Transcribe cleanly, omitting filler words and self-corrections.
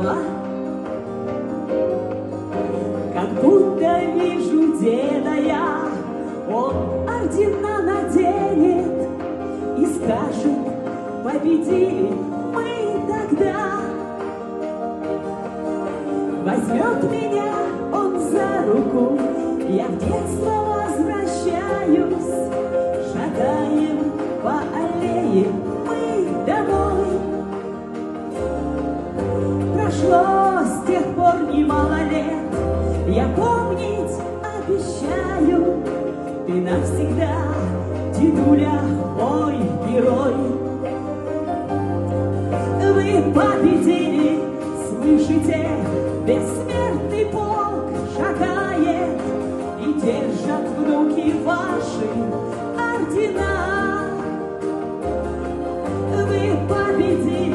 слова, как будто вижу деда я. Он ордена наденет и скажет: победили мы тогда. Возьмет меня он за руку, я в детство возвращаюсь. Шагаем по аллее мы домой. Прошло с тех пор немало лет, я помнить обещаю. Ты навсегда, дедуля, мой герой. Вы победили, слышите, бессмертный полк шагает, и держат внуки ваши ордена. Вы победили.